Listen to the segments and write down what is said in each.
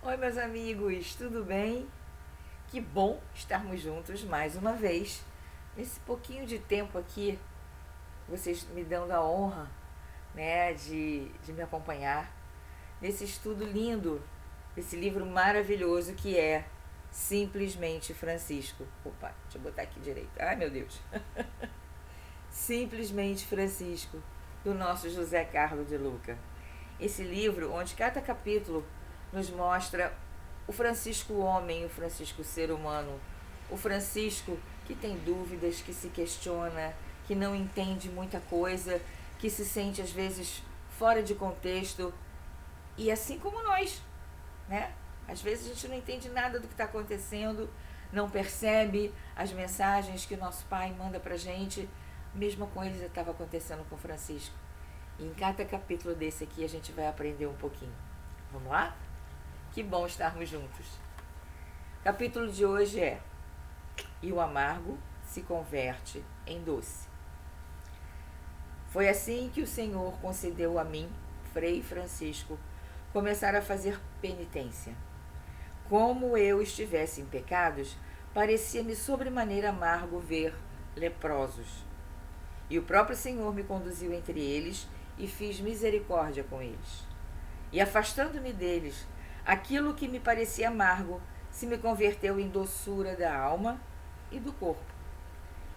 Oi, meus amigos, tudo bem? Que bom estarmos juntos mais uma vez. Nesse pouquinho de tempo aqui, vocês me dando a honra, né, de me acompanhar nesse estudo lindo, desse livro maravilhoso que é Simplesmente Francisco. Opa, deixa eu botar aqui direito. Ai, meu Deus. Simplesmente Francisco, do nosso José Carlos de Luca. Esse livro, onde cada capítulo nos mostra o Francisco homem, o Francisco ser humano, o Francisco que tem dúvidas, que se questiona, que não entende muita coisa, que se sente às vezes fora de contexto, e assim como nós, né? Às vezes a gente não entende nada do que está acontecendo, não percebe as mensagens que o nosso pai manda pra gente. Mesma coisa estava acontecendo com Francisco. E em cada capítulo desse aqui a gente vai aprender um pouquinho. Vamos lá? Que bom estarmos juntos. O capítulo de hoje é: E o amargo se converte em doce. Foi assim que o Senhor concedeu a mim, Frei Francisco, começar a fazer penitência. Como eu estivesse em pecados, parecia-me sobremaneira amargo ver leprosos. E o próprio Senhor me conduziu entre eles e fiz misericórdia com eles. E afastando-me deles, aquilo que me parecia amargo se me converteu em doçura da alma e do corpo.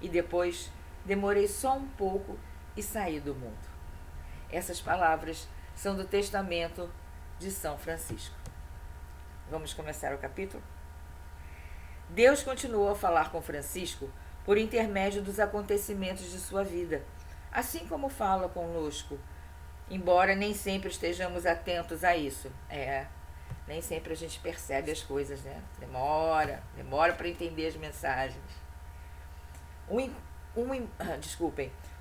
E depois demorei só um pouco e saí do mundo. Essas palavras são do testamento de São Francisco. Vamos começar o capítulo? Deus continuou a falar com Francisco por intermédio dos acontecimentos de sua vida, assim como fala conosco, embora nem sempre estejamos atentos a isso. Nem sempre a gente percebe as coisas, né? Demora para entender as mensagens.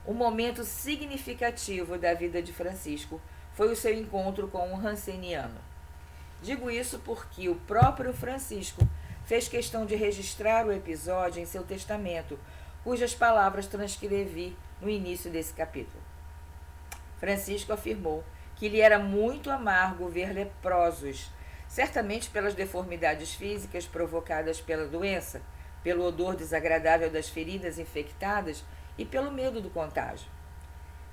Um momento significativo da vida de Francisco foi o seu encontro com um ranceniano. Digo isso porque o próprio Francisco fez questão de registrar o episódio em seu testamento, cujas palavras transcrevi no início desse capítulo. Francisco afirmou que lhe era muito amargo ver leprosos, certamente pelas deformidades físicas provocadas pela doença, pelo odor desagradável das feridas infectadas e pelo medo do contágio.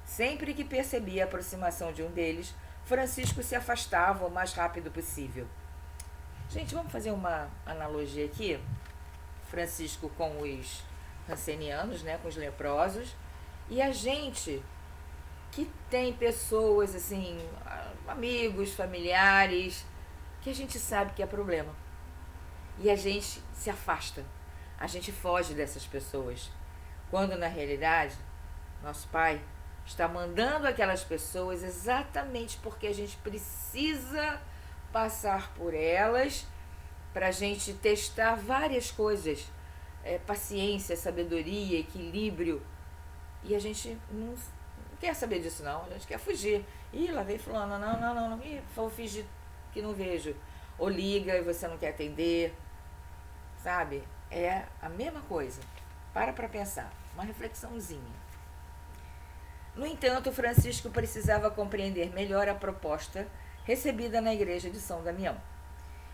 Sempre que percebia a aproximação de um deles, Francisco se afastava o mais rápido possível. Gente, vamos fazer uma analogia aqui. Francisco com os rancenianos, né, com os leprosos, e a gente que tem pessoas assim, amigos, familiares, que a gente sabe que é problema. E a gente se afasta. A gente foge dessas pessoas. Quando na realidade, nosso Pai está mandando aquelas pessoas exatamente porque a gente precisa passar por elas para a gente testar várias coisas. Paciência, sabedoria, equilíbrio. E a gente não quer saber disso não, a gente quer fugir. Ih, lá vem fulano, não. Ih, vou fingir que não vejo. Ou liga e você não quer atender. Sabe? É a mesma coisa. Para pensar. Uma reflexãozinha. No entanto, Francisco precisava compreender melhor a proposta recebida na igreja de São Damião.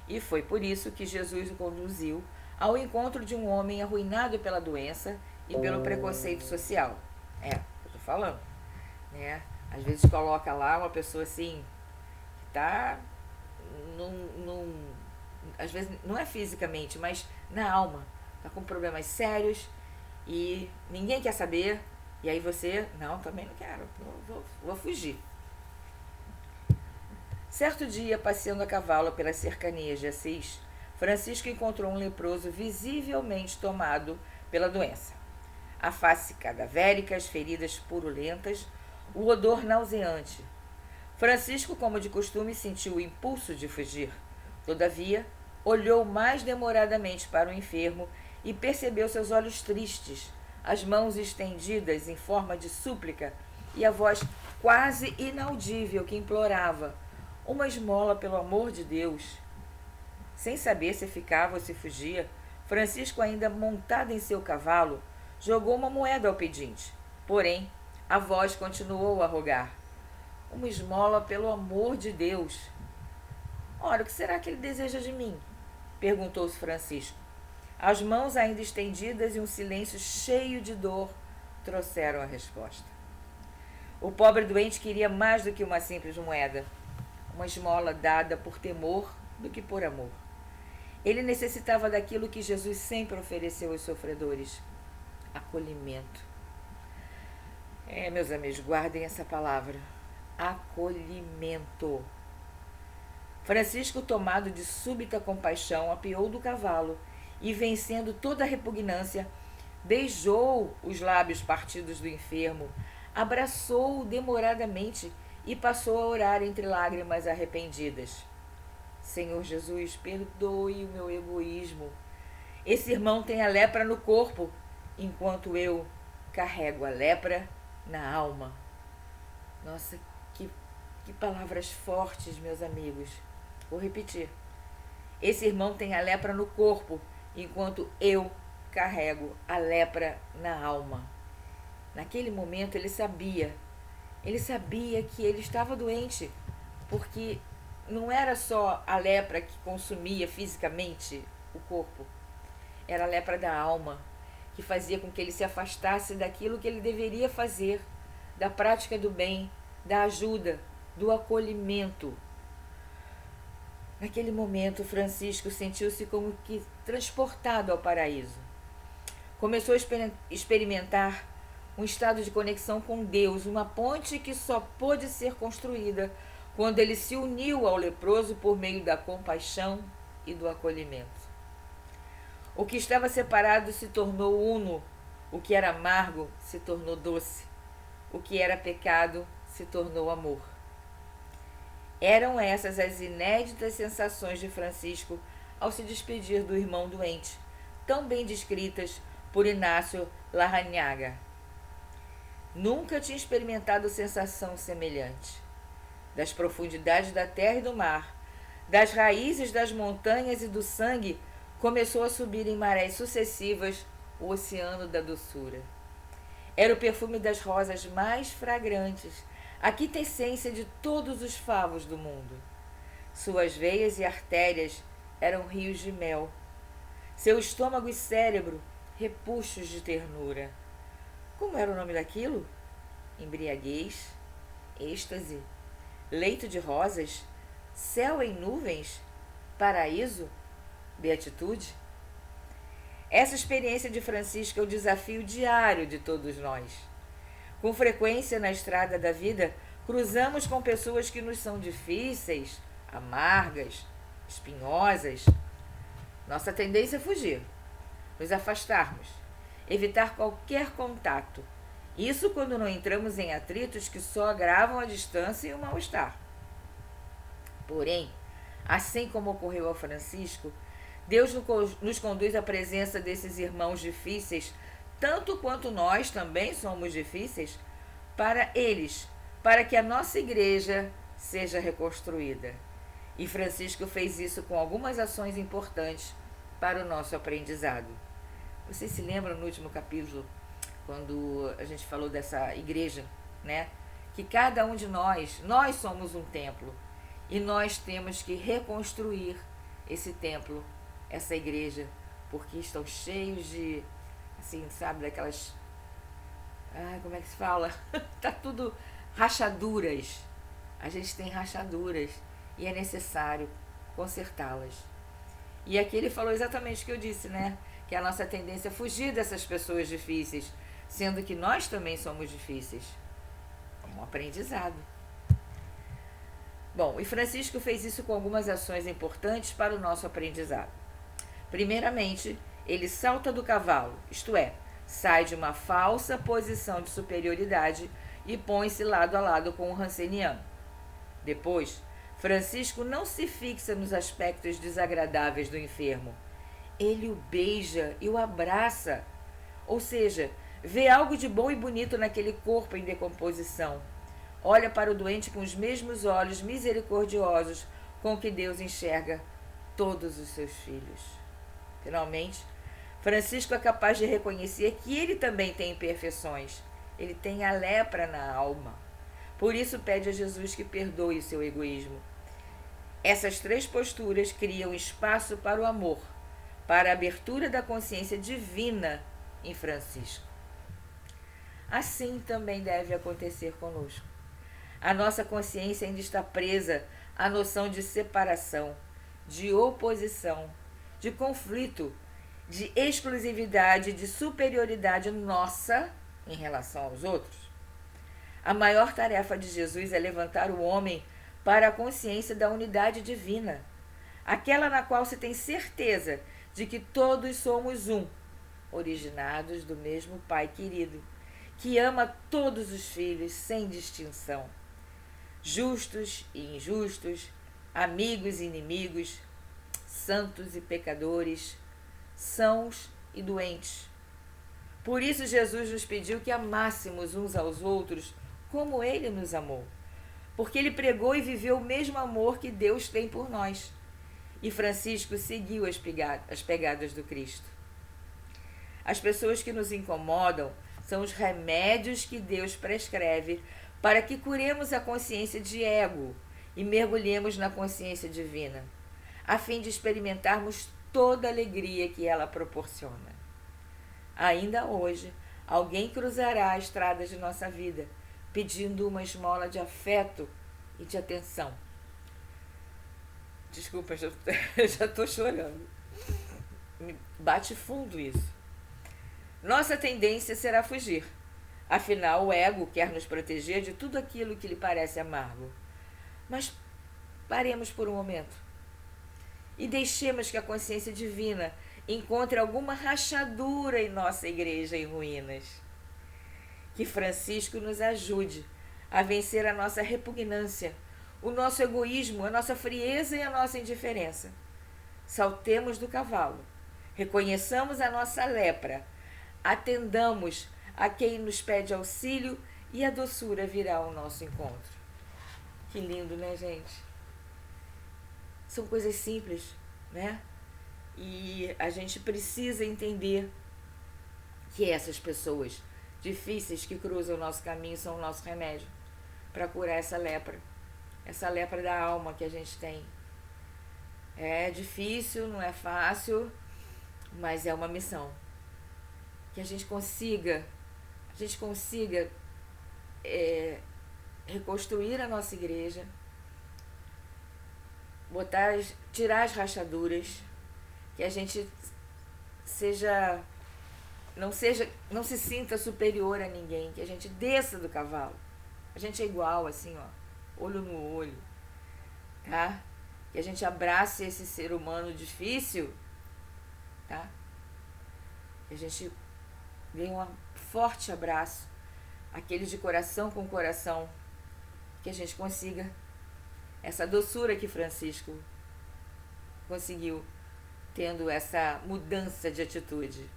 E foi por isso que Jesus o conduziu ao encontro de um homem arruinado pela doença e pelo preconceito social. Eu tô falando, né? Às vezes coloca lá uma pessoa assim, que tá às vezes não é fisicamente, mas na alma. Tá com problemas sérios e ninguém quer saber. E aí você, não, também não quero, vou fugir. Certo dia, passeando a cavalo pelas cercanias de Assis, Francisco encontrou um leproso visivelmente tomado pela doença. A face cadavérica, as feridas purulentas, o odor nauseante. Francisco, como de costume, sentiu o impulso de fugir. Todavia, olhou mais demoradamente para o enfermo e percebeu seus olhos tristes, as mãos estendidas em forma de súplica e a voz quase inaudível que implorava: uma esmola, pelo amor de Deus. Sem saber se ficava ou se fugia, Francisco, ainda montado em seu cavalo, jogou uma moeda ao pedinte. Porém, a voz continuou a rogar: uma esmola, pelo amor de Deus. Ora, o que será que ele deseja de mim? Perguntou-se Francisco. As mãos ainda estendidas e um silêncio cheio de dor trouxeram a resposta. O pobre doente queria mais do que uma simples moeda, uma esmola dada por temor do que por amor. Ele necessitava daquilo que Jesus sempre ofereceu aos sofredores: acolhimento. Meus amigos, guardem essa palavra: acolhimento. Francisco, tomado de súbita compaixão, apeou do cavalo e, vencendo toda a repugnância, beijou os lábios partidos do enfermo, abraçou-o demoradamente e passou a orar entre lágrimas arrependidas. Senhor Jesus, perdoe o meu egoísmo. Esse irmão tem a lepra no corpo, enquanto eu carrego a lepra na alma. Nossa, que palavras fortes, meus amigos. Vou repetir. Esse irmão tem a lepra no corpo, enquanto eu carrego a lepra na alma. Naquele momento ele sabia que ele estava doente, porque não era só a lepra que consumia fisicamente o corpo, era a lepra da alma, que fazia com que ele se afastasse daquilo que ele deveria fazer, da prática do bem, da ajuda, do acolhimento. Naquele momento, Francisco sentiu-se como que transportado ao paraíso. Começou a experimentar um estado de conexão com Deus, uma ponte que só pôde ser construída quando ele se uniu ao leproso por meio da compaixão e do acolhimento. O que estava separado se tornou uno, o que era amargo se tornou doce, o que era pecado se tornou amor. Eram essas as inéditas sensações de Francisco ao se despedir do irmão doente, tão bem descritas por Inácio Larrañaga. Nunca tinha experimentado sensação semelhante. Das profundidades da terra e do mar, das raízes das montanhas e do sangue, começou a subir em marés sucessivas o oceano da doçura. Era o perfume das rosas mais fragrantes, a quintessência de todos os favos do mundo. Suas veias e artérias eram rios de mel. Seu estômago e cérebro, repuxos de ternura. Como era o nome daquilo? Embriaguez, êxtase, leito de rosas, céu em nuvens, paraíso, beatitude. Essa experiência de Francisco é o desafio diário de todos nós. Com frequência na estrada da vida, cruzamos com pessoas que nos são difíceis, amargas, espinhosas. Nossa tendência é fugir, nos afastarmos, evitar qualquer contato. Isso quando não entramos em atritos que só agravam a distância e o mal-estar. Porém, assim como ocorreu ao Francisco, Deus nos conduz à presença desses irmãos difíceis, tanto quanto nós também somos difíceis, para eles, para que a nossa igreja seja reconstruída. E Francisco fez isso com algumas ações importantes para o nosso aprendizado. Vocês se lembram no último capítulo, quando a gente falou dessa igreja, né? Que cada um de nós somos um templo, e nós temos que reconstruir esse templo, essa igreja, porque estão cheios de, assim, sabe, daquelas, como é que se fala? Tá tudo rachaduras. A gente tem rachaduras e é necessário consertá-las. E aqui ele falou exatamente o que eu disse, né? Que a nossa tendência é fugir dessas pessoas difíceis, sendo que nós também somos difíceis. É um aprendizado. Bom, e Francisco fez isso com algumas ações importantes para o nosso aprendizado. Primeiramente, ele salta do cavalo, isto é, sai de uma falsa posição de superioridade e põe-se lado a lado com o Ranceniano. Depois, Francisco não se fixa nos aspectos desagradáveis do enfermo. Ele o beija e o abraça, ou seja, vê algo de bom e bonito naquele corpo em decomposição. Olha para o doente com os mesmos olhos misericordiosos com que Deus enxerga todos os seus filhos. Finalmente, Francisco é capaz de reconhecer que ele também tem imperfeições. Ele tem a lepra na alma. Por isso pede a Jesus que perdoe o seu egoísmo. Essas três posturas criam espaço para o amor, para a abertura da consciência divina em Francisco. Assim também deve acontecer conosco. A nossa consciência ainda está presa à noção de separação, de oposição, de conflito, de exclusividade, de superioridade nossa em relação aos outros. A maior tarefa de Jesus é levantar o homem para a consciência da unidade divina, aquela na qual se tem certeza de que todos somos um, originados do mesmo Pai querido, que ama todos os filhos sem distinção, justos e injustos, amigos e inimigos, santos e pecadores, sãos e doentes. Por isso Jesus nos pediu que amássemos uns aos outros como Ele nos amou, porque Ele pregou e viveu o mesmo amor que Deus tem por nós. E Francisco seguiu as pegadas do Cristo. As pessoas que nos incomodam são os remédios que Deus prescreve para que curemos a consciência de ego e mergulhemos na consciência divina, a fim de experimentarmos toda a alegria que ela proporciona. Ainda hoje, alguém cruzará a estrada de nossa vida, pedindo uma esmola de afeto e de atenção. Desculpa, eu já estou chorando. Me bate fundo isso. Nossa tendência será fugir. Afinal, o ego quer nos proteger de tudo aquilo que lhe parece amargo. Mas paremos por um momento e deixemos que a consciência divina encontre alguma rachadura em nossa igreja em ruínas. Que Francisco nos ajude a vencer a nossa repugnância, o nosso egoísmo, a nossa frieza e a nossa indiferença. Saltemos do cavalo, reconheçamos a nossa lepra, atendamos a quem nos pede auxílio e a doçura virá ao nosso encontro. Que lindo, né, gente? São coisas simples, né? E a gente precisa entender que essas pessoas difíceis que cruzam o nosso caminho são o nosso remédio para curar essa lepra da alma que a gente tem. É difícil, não é fácil, mas é uma missão. Que a gente consiga reconstruir a nossa igreja, tirar as rachaduras, que a gente não se sinta superior a ninguém, que a gente desça do cavalo. A gente é igual, assim, ó, olho no olho, tá? Que a gente abrace esse ser humano difícil, tá? Que a gente dê um forte abraço, aquele de coração com coração, que a gente consiga essa doçura que Francisco conseguiu, tendo essa mudança de atitude.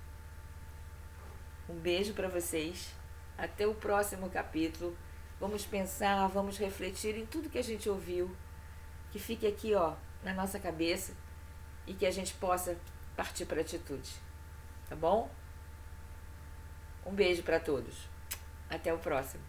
Um beijo para vocês. Até o próximo capítulo. Vamos pensar, vamos refletir em tudo que a gente ouviu. Que fique aqui, ó, na nossa cabeça e que a gente possa partir para a atitude. Tá bom? Um beijo para todos. Até o próximo.